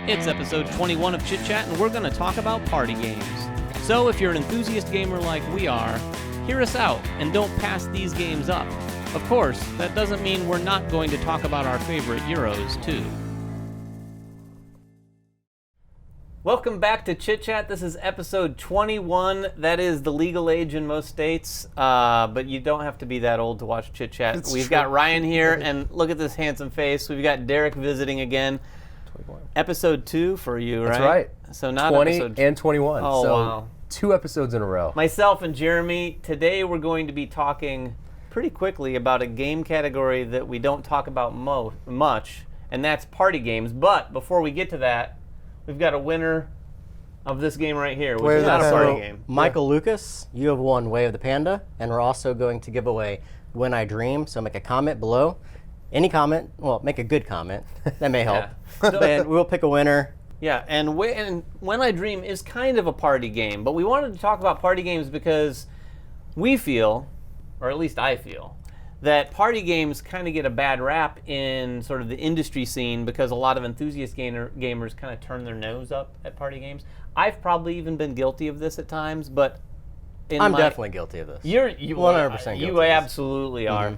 It's episode 21 of Chit Chat, and we're going to talk about party games. So if you're an enthusiast gamer like we are, hear us out and don't pass these games up. Of course, that doesn't mean we're not going to talk about our favorite Euros, too. Welcome back to Chit Chat. This is episode 21. That is the legal age in most states, but you don't have to be that old to watch Chit Chat. We've got Ryan here, and look at this handsome face. We've got Derek visiting again. 21. Episode 2 for you, right? That's right. So not 20 episode and 21. Oh, so wow. 2 episodes in a row. Myself and Jeremy, today we're going to be talking pretty quickly about a game category that we don't talk about much, and that's party games. But before we get to that, we've got a winner of this game right here, which is not a party game. Michael Lucas, you have won Way of the Panda, and we're also going to give away When I Dream, so make a comment below. Any comment, well, make a good comment. That may help. And we'll pick a winner. Yeah, and When I Dream is kind of a party game, but we wanted to talk about party games because we feel, or at least I feel, that party games kind of get a bad rap in sort of the industry scene because a lot of enthusiast gamers kind of turn their nose up at party games. I've probably even been guilty of this at times, but I'm definitely guilty of this. You 100% guilty. You absolutely are.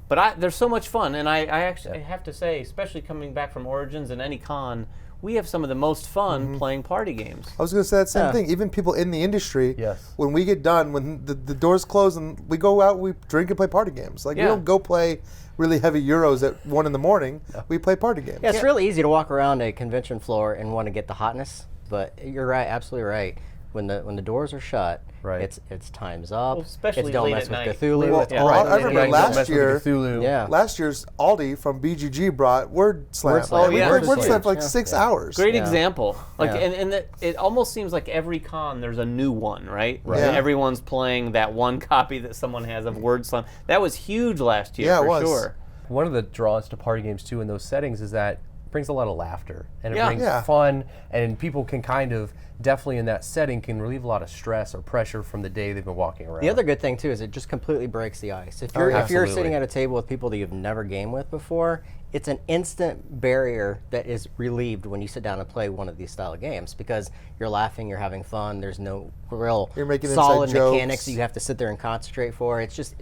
But there's so much fun, and I actually have to say, especially coming back from Origins and any con, we have some of the most fun playing party games. I was going to say that same thing. Even people in the industry, when we get done, when the doors close and we go out, we drink and play party games. Like we don't go play really heavy Euros at 1 in the morning. We play party games. Yeah, it's really easy to walk around a convention floor and want to get the hotness, but you're right, absolutely right. When the doors are shut, it's time's up. Well, especially it's don't late mess at with night. Cthulhu. I remember last year. Yeah. Last year's Aldi from BGG brought Word Slam. Oh, we yeah. played Word Slam for like 6 hours. Great example. Like, and it almost seems like every con there's a new one, right? Yeah. Everyone's playing that one copy that someone has of Word Slam. That was huge last year, for sure. One of the draws to party games too in those settings is that it brings a lot of laughter and it brings Yeah. fun, and people can kind of definitely in that setting can relieve a lot of stress or pressure from the day they've been walking around. The other good thing too is it just completely breaks the ice. If you're sitting at a table with people that you've never gamed with before, it's an instant barrier that is relieved when you sit down and play one of these style of games because you're laughing, you're having fun. There's no real solid mechanics that you have to sit there and concentrate for. It's just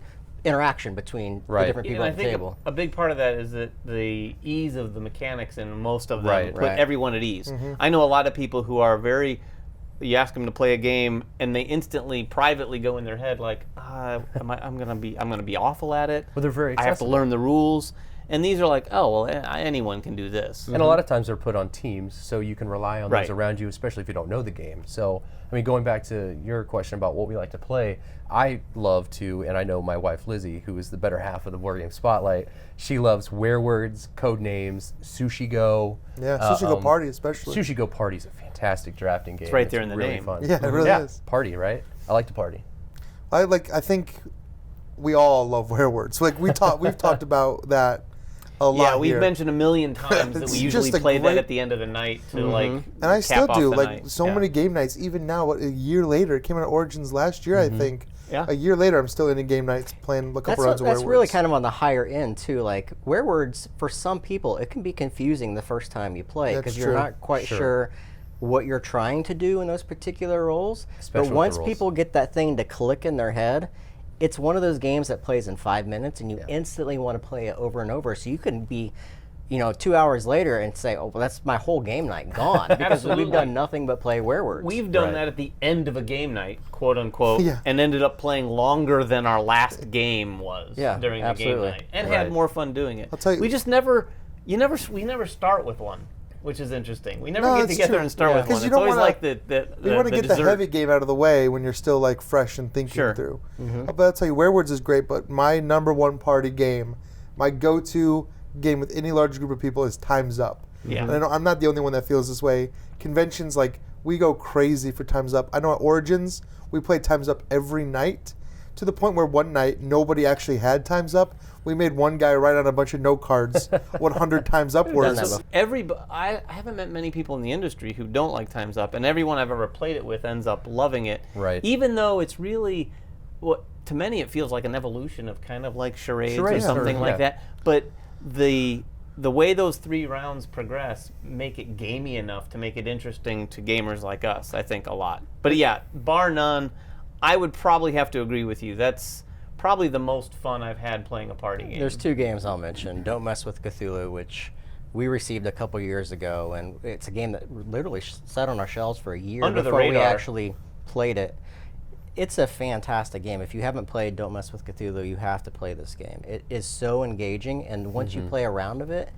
interaction between the different people at the table. A big part of that is that the ease of the mechanics in most of them put everyone at ease. I know a lot of people who are you ask them to play a game and they instantly privately go in their head like, I'm gonna be awful at it. Well, they're very accessible. I have to learn the rules. And these are like, oh, well, anyone can do this. And a lot of times they're put on teams, so you can rely on those around you, especially if you don't know the game. So, I mean, going back to your question about what we like to play, I love to, and I know my wife Lizzie, who is the better half of the Board Game Spotlight, she loves Werewords, Codenames, Sushi Go. Yeah, Sushi Go Party especially. Sushi Go Party is a fantastic drafting game. It's right there in the really name. Fun. Yeah, it really is. Party, right? I like to party. I think we all love Werewords. Like we've talked about that a lot. Yeah, we've here. mentioned a million times that we usually play that at the end of the night to like. And I still do night. so many game nights. Even now, a year later, it came out of Origins last year, I think. Yeah. A year later, I'm still in game nights playing a couple rounds of Werewords. That's really kind of on the higher end too. Like Werewords, for some people, it can be confusing the first time you play because you're not quite sure what you're trying to do in those particular roles. But once people get that thing to click in their head, it's one of those games that plays in 5 minutes and you instantly want to play it over and over. So you can be, 2 hours later and say, oh, well, that's my whole game night gone because we've done nothing but play Werewords. We've done that at the end of a game night, quote unquote, and ended up playing longer than our last game was during the game night, and had more fun doing it. I'll tell you, we just never start with one, which is interesting. We never get together and start with one. It's always like the you want to get the heavy game out of the way when you're still like fresh and thinking through. But I'll tell you, Werewords is great, but my number one party game, my go-to game with any large group of people is Time's Up. Yeah. And I know I'm not the only one that feels this way. Conventions, like, we go crazy for Time's Up. I know at Origins, we played Time's Up every night to the point where one night nobody actually had Time's Up. We made one guy write on a bunch of note cards 100 Time's Up words. I haven't met many people in the industry who don't like Time's Up, and everyone I've ever played it with ends up loving it. Right. Even though it's really, to many it feels like an evolution of kind of like charades or something like that. But the the way those 3 rounds progress make it gamey enough to make it interesting to gamers like us, I think, a lot. But yeah, bar none, I would probably have to agree with you. That's probably the most fun I've had playing a party game. There's 2 games I'll mention. Don't Mess with Cthulhu, which we received a couple years ago, and it's a game that literally sat on our shelves for a year before we actually played it. It's a fantastic game. If you haven't played Don't Mess with Cthulhu, you have to play this game. It is so engaging, and once you play a round of it,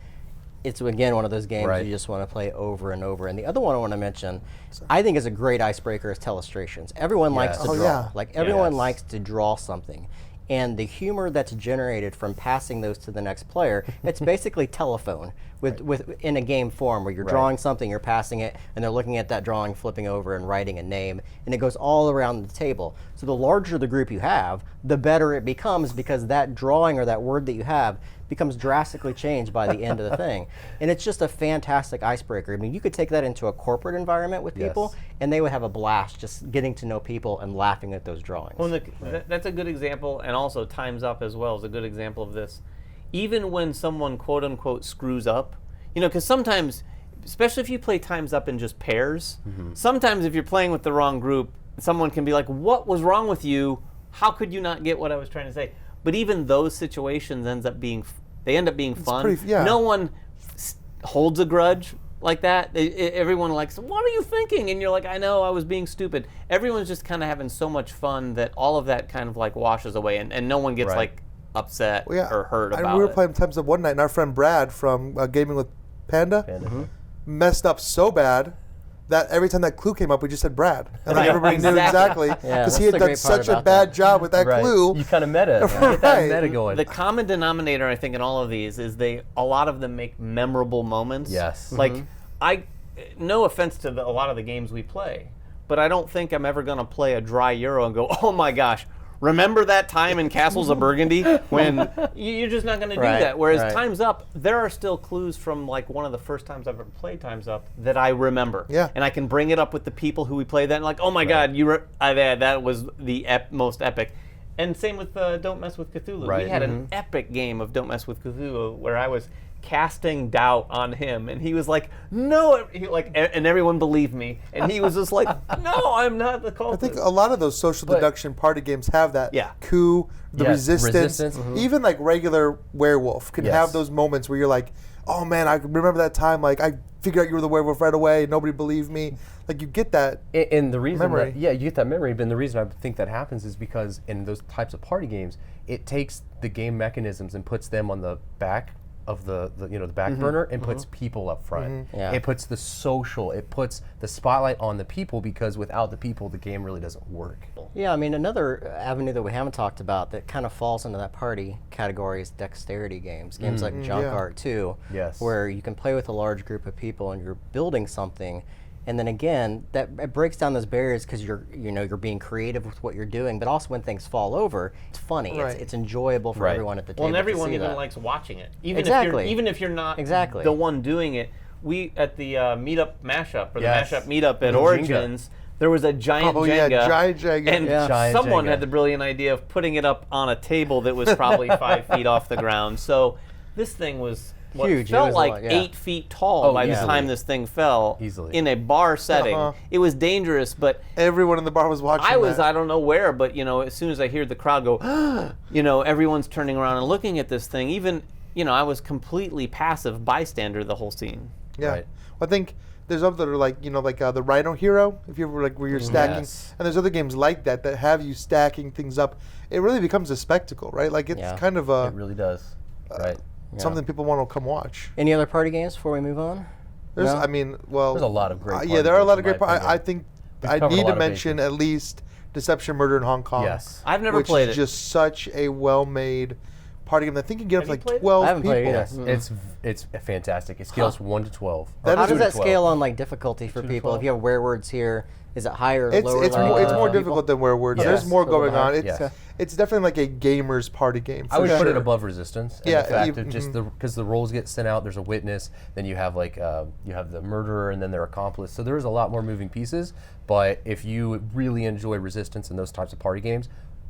it's, again, one of those games you just want to play over and over. And the other one I want to mention, I think is a great icebreaker, is Telestrations. Everyone likes to draw. Yeah. Like, everyone likes to draw something. And the humor that's generated from passing those to the next player, it's basically telephone with in a game form where you're drawing something, you're passing it, and they're looking at that drawing, flipping over, and writing a name, and it goes all around the table. So the larger the group you have, the better it becomes, because that drawing or that word that you have becomes drastically changed by the end of the thing. And it's just a fantastic icebreaker. I mean, you could take that into a corporate environment with people, and they would have a blast just getting to know people and laughing at those drawings. Well, that's a good example, and also Time's Up as well is a good example of this. Even when someone quote-unquote screws up, you know, because sometimes, especially if you play Time's Up in just pairs, sometimes if you're playing with the wrong group, someone can be like, what was wrong with you? How could you not get what I was trying to say? But even those situations end up being fun. No one holds a grudge like that. Everyone likes, what are you thinking? And you're like, I know, I was being stupid. Everyone's just kind of having so much fun that all of that kind of like washes away, and no one gets like upset or hurt about it. We were playing Times Up one night, and our friend Brad from Gaming with Panda, messed up so bad that every time that clue came up, we just said Brad. And like everybody knew exactly, because he had done such a bad job with that clue. You kind of meta. Get that meta going. The common denominator, I think, in all of these is a lot of them make memorable moments. Yes. Like, no offense to a lot of the games we play, but I don't think I'm ever going to play a dry Euro and go, oh my gosh, remember that time in Castles of Burgundy when you're just not going to do that. Whereas Time's Up, there are still clues from like one of the first times I've ever played Time's Up that I remember. Yeah. And I can bring it up with the people who we played that and like, oh my God, that was the most epic. And same with Don't Mess with Cthulhu. We had an epic game of Don't Mess with Cthulhu where I was casting doubt on him, and he was like, no, and everyone believed me, and he was just like, no, I'm not the culprit. I think a lot of those social deduction party games have that. Coup, the resistance. Even like regular Werewolf can have those moments where you're like, oh man, I remember that time, like I figured out you were the werewolf right away, nobody believed me. Like you get that and the reason memory. You get that memory, but the reason I think that happens is because in those types of party games, it takes the game mechanisms and puts them on the back of the back burner and puts people up front. It puts the social, it puts the spotlight on the people, because without the people, the game really doesn't work. Yeah, I mean, another avenue that we haven't talked about that kind of falls into that party category is dexterity games. Games like Junk Art 2, where you can play with a large group of people and you're building something. And then again, it breaks down those barriers because you're being creative with what you're doing, but also when things fall over, it's funny. It's enjoyable for everyone at the table. Well, and everyone even likes watching it. Even if you're not the one doing it. We at the meetup mashup or the mashup meetup at Origins, there was a giant Jenga, and someone had the brilliant idea of putting it up on a table that was probably 5 feet off the ground. So this thing was huge. It felt like 8 feet tall by the time this thing fell in a bar setting. It was dangerous, but everyone in the bar was watching. I don't know where, but as soon as I hear the crowd go, everyone's turning around and looking at this thing. Even I was completely passive bystander the whole scene. Yeah, well, I think there's others that are like the Rhino Hero. If you ever where you're stacking, and there's other games like that have you stacking things up. It really becomes a spectacle, right? Like it's kind of a. It really does. Something people want to come watch. Any other party games before we move on? There's a lot of great. There are a lot of great. I think I need to mention at least Deception, Murder in Hong Kong. Yes, I've never played it. Which is just such a well-made party game. I think you can get up to like 12 I haven't people. Played it yet. It's fantastic. It scales 1 to 12. How does that scale on like difficulty for people? If you have Werewords here, is it higher or lower? It's more difficult than Werewords. There's more going on. It's definitely like a gamer's party game. I would put it above Resistance. And the fact of just because the rolls get sent out, there's a witness, then you have you have the murderer and then their accomplice. So there is a lot more moving pieces. But if you really enjoy Resistance and those types of party games,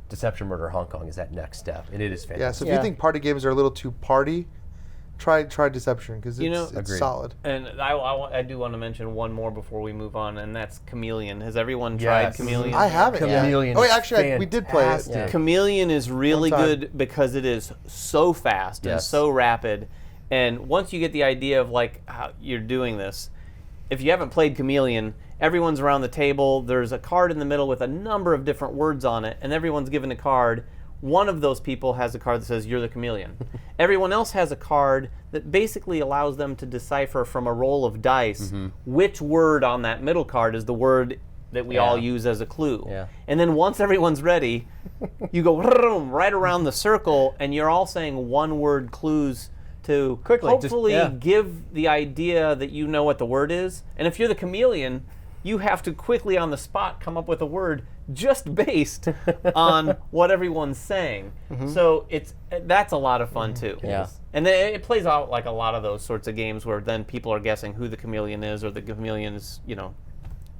Deception, Murder, Hong Kong is that next step, and it is fantastic. Yeah, so if you think party games are a little too party, try Deception because it's solid. And I do want to mention one more before we move on, and that's Chameleon. Has everyone tried Chameleon? I haven't. Chameleon. Oh, actually, we did play it. Yeah. Chameleon is really good because it is so fast and so rapid. And once you get the idea of like how you're doing this, if you haven't played Chameleon, everyone's around the table. There's a card in the middle with a number of different words on it, and everyone's given a card. One of those people has a card that says, "You're the chameleon." Everyone else has a card that basically allows them to decipher from a roll of dice which word on that middle card is the word that we all use as a clue. Yeah. And then once everyone's ready, you go right around the circle, and you're all saying one-word clues to Quickly, hopefully give the idea that you know what the word is. And if you're the chameleon, you have to quickly on the spot come up with a word just based on what everyone's saying. So that's a lot of fun too. Yeah. And then it plays out like a lot of those sorts of games where then people are guessing who the chameleon is, or the chameleon is,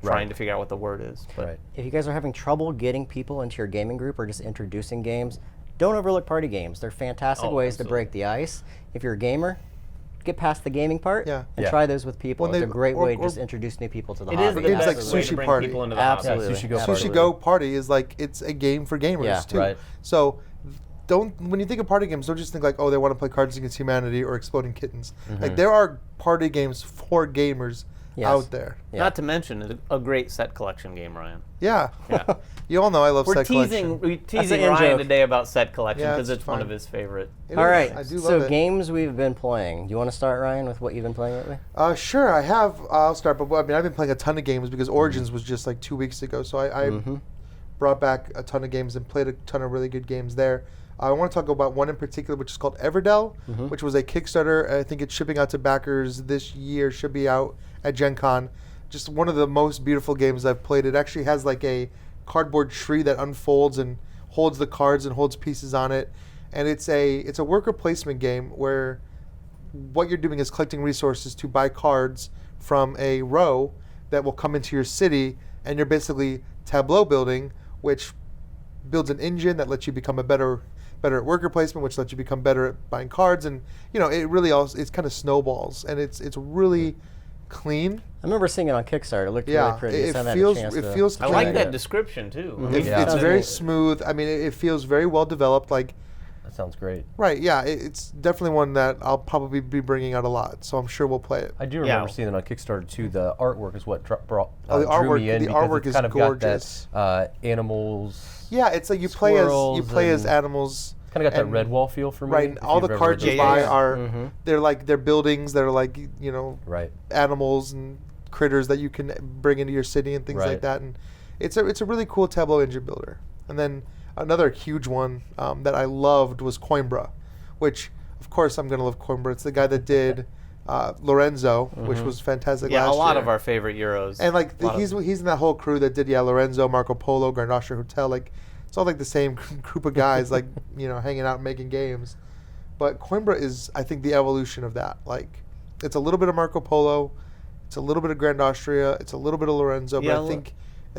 trying to figure out what the word is. But If you guys are having trouble getting people into your gaming group or just introducing games, don't overlook party games. They're fantastic ways to break the ice. If you're a gamer, get past the gaming part and try those with people. It's a great way to just introduce new people to the hobby. It is the Games best like way Sushi to bring Party. people into the hobby. Absolutely. Sushi Sushi Go Party is like, it's a game for gamers too. Right. So when you think of party games, don't just think like, oh, they want to play Cards Against Humanity or Exploding Kittens. Like there are party games for gamers out there. Not to mention a great set collection game, Ryan. Yeah. You all know I love We're set teasing collection. Ryan joke. today about set collection Yeah, because it's it's one fun. of his favorite. It All is. right. I do love So it. games we've been playing. Do you want to start, Ryan, with what you've been playing lately? Sure, I have. I'll start. But I've been playing a ton of games because Origins was just like 2 weeks ago. So I brought back a ton of games and played a ton of really good games there. I want to talk about one in particular, which is called EVERDELL, which was a Kickstarter. I think it's shipping out to backers this year. Should be out at Gen Con. Just one of the most beautiful games I've played. It actually has like a cardboard tree that unfolds and holds the cards and holds pieces on it. And it's a worker placement game where what you're doing is collecting resources to buy cards from a row that will come into your city, and you're basically tableau building, which builds an engine that lets you become better at worker placement, which lets you become better at buying cards, and it really it's kind of snowballs, and it's really clean. I remember seeing it on Kickstarter. It looked really pretty. It feels feels I clean. like that description too. It's very smooth. I mean, it feels very well developed. Like, That sounds great. right, yeah, it's definitely one that I'll probably be bringing out a lot. So I'm sure we'll play it. I do remember seeing it on Kickstarter too. The artwork is what the drew artwork- me in the because artwork it's is kind of gorgeous. got that animals. Yeah, it's like you play as Squirrels animals. Kind of got that and- red wall feel for me. Right, if all you've the ever cards read you those buy games. are they're buildings that are like Right. animals and critters that you can bring into your city and things like Right. that. And it's a really cool tableau engine builder. And then another huge one that I loved was Coimbra, which of course I'm gonna love Coimbra. It's the guy that did Lorenzo, which was fantastic. Yeah, last a lot year. of our favorite Euros. And like he's in that whole crew that did Lorenzo, Marco Polo, Grand Austria Hotel. Like it's all like the same group of guys like hanging out and making games. But Coimbra is, I think, the evolution of that. Like it's a little bit of Marco Polo, it's a little bit of Grand Austria, it's a little bit of Lorenzo. But I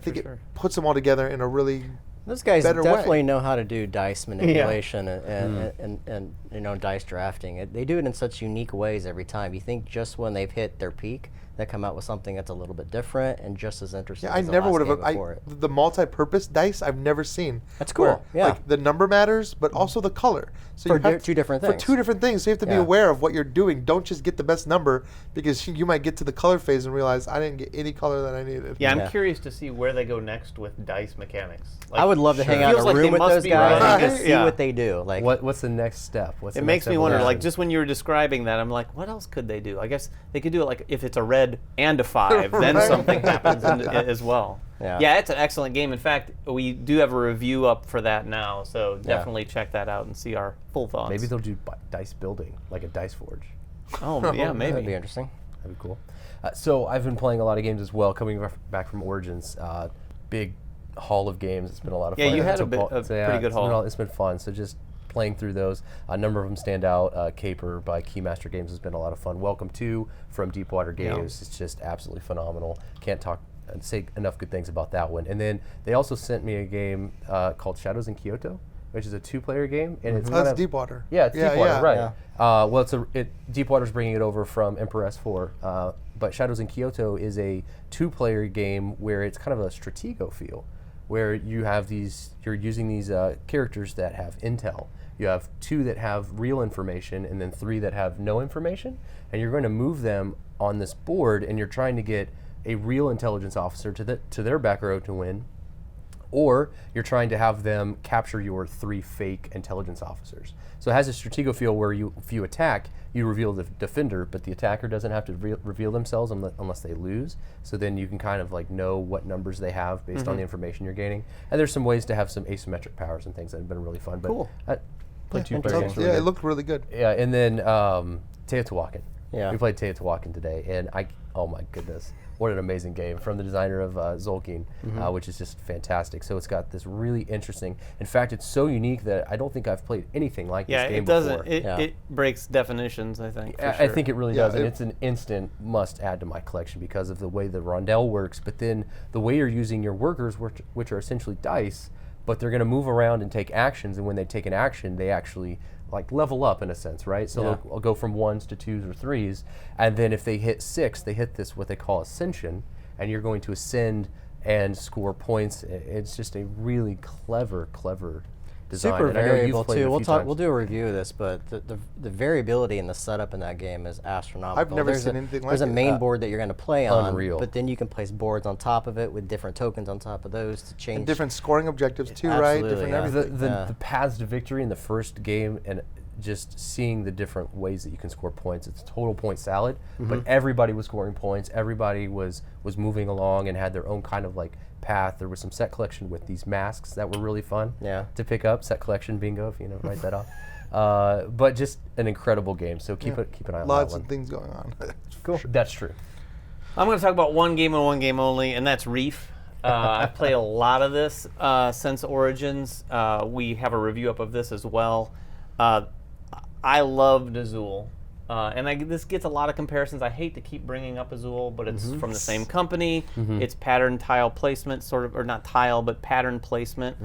think it puts them all together in a really Those guys better definitely way. know how to do dice manipulation and dice drafting. They do it in such unique ways every time. You think just when they've hit their peak, they come out with something that's a little bit different and just as interesting. Yeah, I as the never last would game have. before it. The multi-purpose dice I've never seen. That's cool, Where, yeah. Like the number matters, but also the color. So For you have two different For things. 2 different things. So you have to be Yeah. aware of what you're doing. Don't just get the best number because you might get to the color phase and realize I didn't get any color that I needed. Yeah, I'm Yeah. curious to see where they go next with dice mechanics. I would love to hang out in Feels a like they room with must those be guys running and it. just see what they do. Like What's the next step? It makes me wonder, like, just when you were describing that, I'm like, what else could they do? I guess they could do it like if it's a red and a 5, then Right. something happens as well. Yeah. It's an excellent game. In fact, we do have a review up for that now, so definitely check that out and see our full thoughts. Maybe they'll do dice building, like a dice forge. Oh, yeah, maybe. that'd be interesting. That'd be cool. So I've been playing a lot of games as well, coming back from Origins. Big haul of games. It's been a lot of fun. Yeah, you had So a pretty good haul. It's been fun. So just playing through those. A number of them stand out. Caper by Keymaster Games has been a lot of fun. Welcome to from Deepwater Games. It's just absolutely phenomenal. Can't talk and say enough good things about that one. And then they also sent me a game called Shadows in Kyoto, which is a 2-player game, and it's That's Deepwater. Yeah, it's Deepwater, right? Yeah. Well, Deepwater's bringing it over from Emperor S4, but Shadows in Kyoto is a 2-player game where it's kind of a Stratego feel, where you're using these characters that have intel. You have 2 that have real information, and then 3 that have no information, and you're going to move them on this board, and you're trying to get a real intelligence officer to their back row to win, or you're trying to have them capture your 3 fake intelligence officers. So it has a Stratego feel where if you attack, you reveal the defender, but the attacker doesn't have to reveal themselves unless they lose. So then you can kind of like know what numbers they have based on the information you're gaining. And there's some ways to have some asymmetric powers and things that have been really fun. But Cool. Played 2-player games. It looked really good. Yeah, and then Teotihuacan. Yeah. We played Teotihuacan today, and oh my goodness, what an amazing game from the designer of Zolkin, which is just fantastic. So it's got this really interesting. In fact, it's so unique that I don't think I've played anything like this game before. It breaks definitions, I think. I think it really does, and it's an instant must add to my collection because of the way the rondel works. But then the way you're using your workers, which are essentially dice, but they're going to move around and take actions, and when they take an action, they actually like level up in a sense, right? So they'll go from 1s to 2s or 3s, and then if they hit 6, they hit this what they call ascension, and you're going to ascend and score points. It's just a really clever design. Super And I know you've variable played it too. a We'll few talk. times. We'll do a review of this, but the variability in the setup in that game is astronomical. I've never seen anything like There's a it. main board that you're going to play on, Unreal. but then you can place boards on top of it with different tokens on top of those to change. And different scoring objectives too, right? Absolutely, Different yeah. everything. The paths to victory in the first game, and just seeing the different ways that you can score points. It's a total point salad, but everybody was scoring points. Everybody was moving along and had their own kind of like path. There was some set collection with these masks that were really fun to pick up. Set collection bingo, if you know, write that off. But just an incredible game. So keep an eye on Lots that one. of things going on. Cool. That's true. I'm going to talk about one game and one game only, and that's Reef. I've played a lot of this since Origins. We have a review up of this as well. I loved Azul. And this gets a lot of comparisons. I hate to keep bringing up Azul, but it's from the same company. It's pattern tile placement, sort of, or not tile, but pattern placement.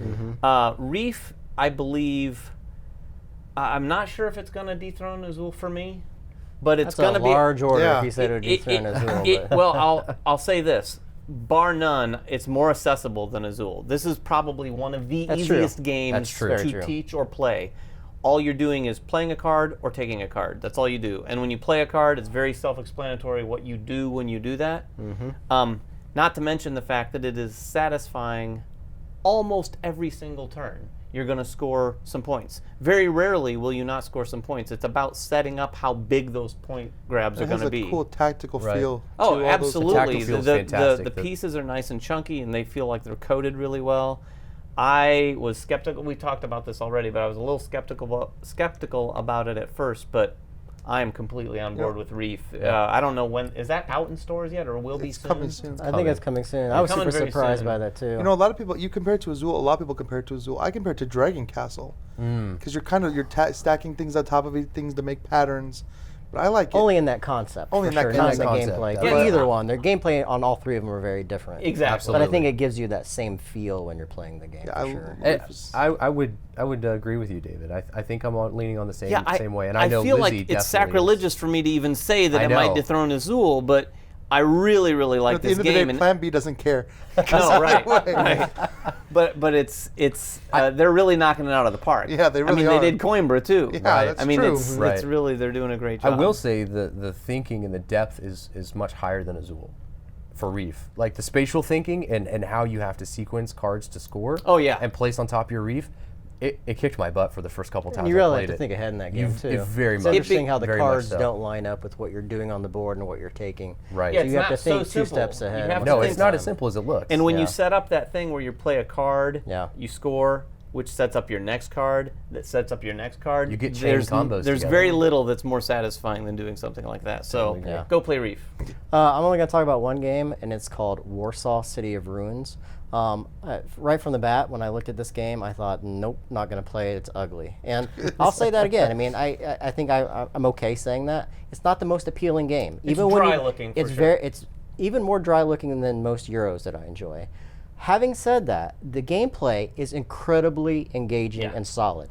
Reef, I believe, I'm not sure if it's going to dethrone Azul for me, but it's going to be a large order Yeah. if you said it would dethrone Azul. but- well, I'll say this. Bar none, it's more accessible than Azul. This is probably one of the That's true. easiest games That's true. Very to true. teach or play. All you're doing is playing a card or taking a card. That's all you do. And when you play a card, it's very self-explanatory what you do when you do that. Not to mention the fact that it is satisfying almost every single turn. You're going to score some points. Very rarely will you not score some points. It's about setting up how big those point grabs are It going has to a be. cool tactical feel. to Oh, all those absolutely. tactical feel's fantastic. The pieces are nice and chunky, and they feel like they're coated really well. I was skeptical. We talked about this already, but I was a little skeptical about it at first. But I am completely on board with Reef. I don't know when is that out in stores yet, or will be It's soon. coming soon. I think it's coming soon. I was coming super very surprised soon. by that too. You know, a lot of people, you compare it to Azul, a lot of people compare it to Azul. I compare it to Dragon Castle. Because you're stacking things on top of things to make patterns. But I like it. only in that concept. Only for in that sure, not in the concept, gameplay. yeah. But either one, their gameplay on all three of them are very different. Exactly. But I think it gives you that same feel when you're playing the game. Yeah, for sure. I would agree with you, David. I think I'm leaning on the same way, and I I know feel Lizzie like definitely it's sacrilegious for me to even say that I it might know. dethrone Azul, but I really, really like At the this end of the game. day, and- Plan B doesn't care. No, right. But it's they're really knocking it out of the park. Yeah, they I mean, really they are. did Coimbra too. Yeah, Right. that's I mean, true. it's Right. really they're doing a great I job. will say the thinking and the depth is much higher than Azul for Reef. Like the spatial thinking and how you have to sequence cards to score. Oh, yeah. And place on top of your Reef. It kicked my butt for the first couple times And you I really played have to it. think ahead in that game too. very It's much. interesting how the Very much cards so. don't line up with what you're doing on the board and what you're taking. Right. Yeah, So it's you have not to think so two simple. steps You ahead. have to No, think it's not time. as simple as it looks. And when you Yeah. set up that thing where you play a card, Yeah. you score, which sets up your next card, that sets up your next card. You get chain combos There's together. very little that's more satisfying than doing something like that. So Totally agree. go play Reef. I'm only going to talk about one game, and it's called Warsaw City of Ruins. Right from the bat, when I looked at this game, I thought, nope, not going to play it. It's ugly. And I'll say that again. I mean, I think I'm okay saying that. It's not the most appealing game. It's Even when dry looking, for It's sure. it's even more dry looking than most Euros that I enjoy. Having said that, the gameplay is incredibly engaging and solid.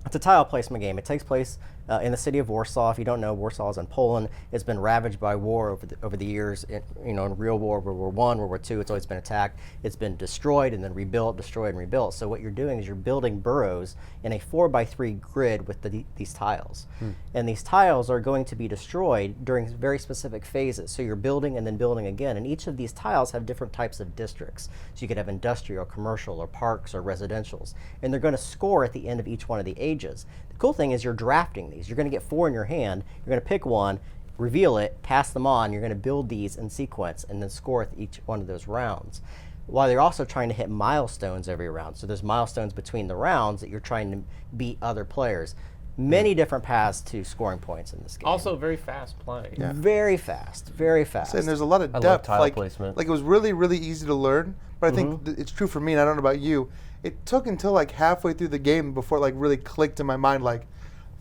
It's a tile placement game. It takes place in the city of Warsaw. If you don't know, Warsaw is in Poland. It's been ravaged by war over the years. In real war, World War I, World War II, it's always been attacked. It's been destroyed and then rebuilt, destroyed and rebuilt. So what you're doing is you're building boroughs in a 4x3 grid with these tiles. And these tiles are going to be destroyed during very specific phases. So you're building and then building again. And each of these tiles have different types of districts. So you could have industrial, commercial, or parks, or residentials. And they're going to score at the end of each one of the ages. The cool thing is you're drafting these. You're going to get 4 in your hand. You're going to pick one, reveal it, pass them on. You're going to build these in sequence and then score at each one of those rounds. While you're also trying to hit milestones every round. So there's milestones between the rounds that you're trying to beat other players. Many different paths to scoring points in this game. Also very fast play. Yeah. Very fast, very fast. And there's a lot of depth. I love tile placement. Like it was really, really easy to learn, but I think it's true for me, and I don't know about you. It took until like halfway through the game before it like really clicked in my mind, like,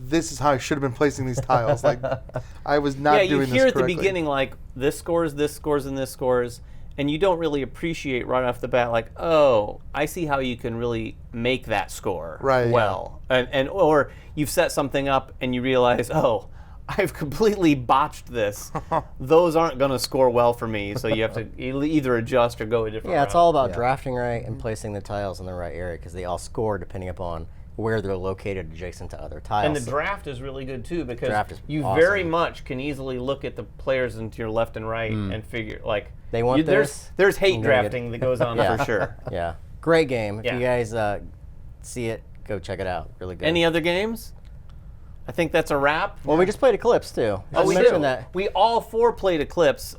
this is how I should have been placing these tiles. Like, I was not doing this correctly. Yeah, you hear at the beginning, like, this scores, and this scores, and you don't really appreciate right off the bat, like, oh, I see how you can really make that score well. And or you've set something up and you realize, oh, I've completely botched this. Those aren't going to score well for me, so you have to either adjust or go a different route. It's all about drafting right and placing the tiles in the right area, because they all score depending upon where they're located adjacent to other tiles. And the draft is really good too, because you awesome. very much can easily look at the players into your left and right and figure, like, they want this. There's hate drafting that goes on for sure. Yeah, great game. If you guys see it, go check it out. Really good. Any other games? I think that's a wrap. Well, we just played Eclipse too. Oh, we mentioned did. That. We all 4 played Eclipse.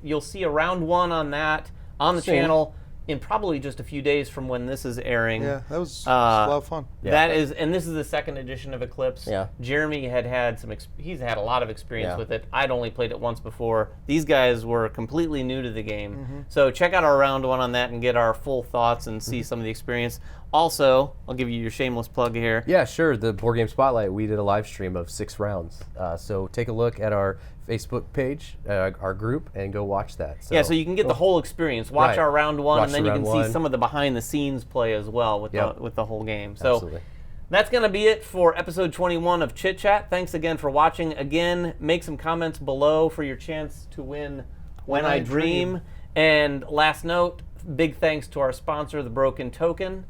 You'll see a round 1 on that on the channel in probably just a few days from when this is airing. Yeah, that was a lot of fun. That is, and this is the 2nd edition of Eclipse. Yeah. Jeremy had some. He's had a lot of experience with it. I'd only played it once before. These guys were completely new to the game. So check out our round 1 on that and get our full thoughts and see some of the experience. Also, I'll give you your shameless plug here. Yeah, sure. The Board Game Spotlight, we did a live stream of 6 rounds. So take a look at our Facebook page, our group, and go watch that. So, so you can get the whole experience. Watch our round 1, and then you can see some of the behind-the-scenes play as well with the whole game. So absolutely. That's going to be it for episode 21 of Chit Chat. Thanks again for watching. Again, make some comments below for your chance to win When I Dream. And last note, big thanks to our sponsor, The Broken Token.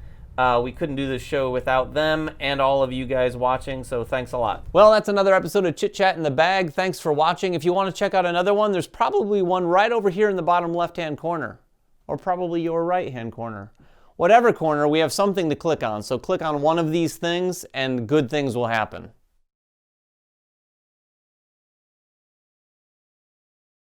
We couldn't do this show without them and all of you guys watching, so thanks a lot. Well, that's another episode of Chit Chat in the bag. Thanks for watching. If you want to check out another one, there's probably one right over here in the bottom left-hand corner, or probably your right-hand corner. Whatever corner, we have something to click on, so click on one of these things and good things will happen.